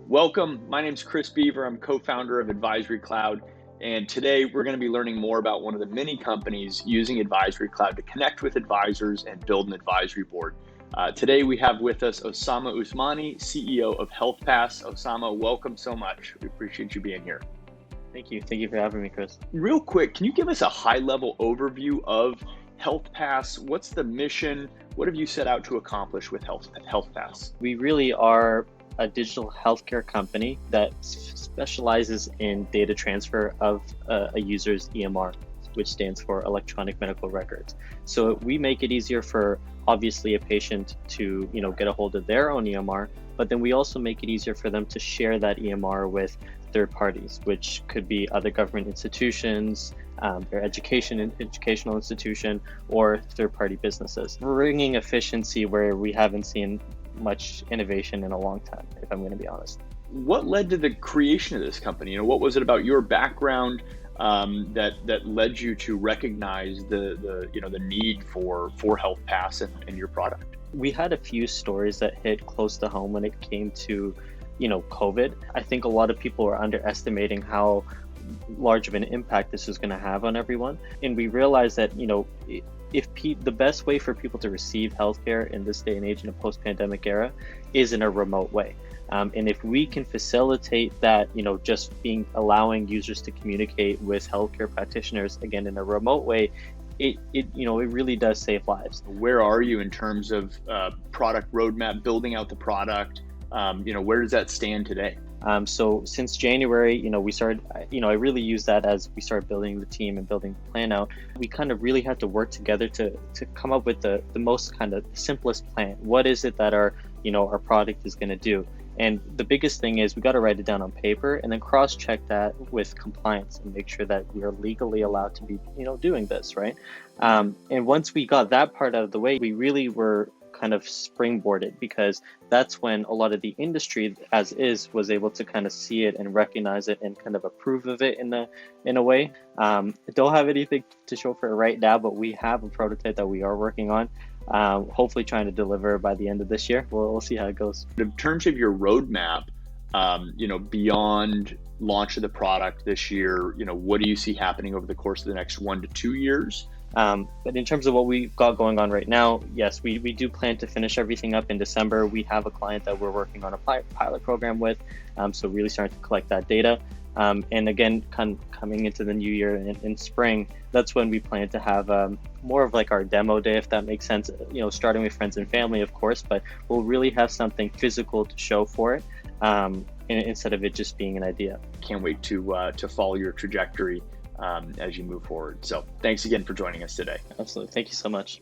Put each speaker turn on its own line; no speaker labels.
Welcome. My name is Chris Beaver. I'm co-founder of AdvisoryCloud. And today we're going to be learning more about one of the many companies using AdvisoryCloud to connect with advisors and build an advisory board. Today we have with us Osama Usmani, CEO of HealthPass. Osama, welcome so much. We appreciate you being here.
Thank you. Thank you for having me, Chris.
Real quick, can you give us a high-level overview of HealthPass? What's the mission? What have you set out to accomplish with HealthPass?
We really are a digital healthcare company that specializes in data transfer of a user's EMR, which stands for electronic medical records. So we make it easier for obviously a patient to get a hold of their own EMR, but then we also make it easier for them to share that EMR with third parties, which could be other government institutions, their educational institution, or third-party businesses. We're bringing efficiency where we haven't seen much innovation in a long time, if I'm going to be honest.
What led to the creation of this company? What was it about your background that led you to recognize the need for HealthPass and your product?
We had a few stories that hit close to home when it came to COVID. I think a lot of people are underestimating how large of an impact this is going to have on everyone, and we realized that the best way for people to receive healthcare in this day and age in a post-pandemic era is in a remote way. And if we can facilitate that, just allowing users to communicate with healthcare practitioners again in a remote way, it really does save lives.
Where are you in terms of product roadmap, building out the product? Where does that stand today?
So since January, we started, I really use that as we started building the team and building the plan out. We kind of really had to work together to come up with the most kind of simplest plan. What is it that our product is going to do? And the biggest thing is we got to write it down on paper and then cross-check that with compliance and make sure that we are legally allowed to be, doing this, right? And once we got that part out of the way, we really were kind of springboarded, because that's when a lot of the industry as is was able to kind of see it and recognize it and kind of approve of it in a way. I don't have anything to show for it right now, but we have a prototype that we are working on, hopefully trying to deliver by the end of this year. We'll see how it goes.
In terms of your roadmap, beyond launch of the product this year, what do you see happening over the course of the next 1 to 2 years?
But in terms of what we've got going on right now, yes, we do plan to finish everything up in December. We have a client that we're working on a pilot program with, so really starting to collect that data. And again, coming into the new year in spring, that's when we plan to have more of like our demo day, if that makes sense, starting with friends and family, of course, but we'll really have something physical to show for it, instead of it just being an idea.
Can't wait to follow your trajectory as you move forward. So thanks again for joining us today.
Absolutely. Thank you so much.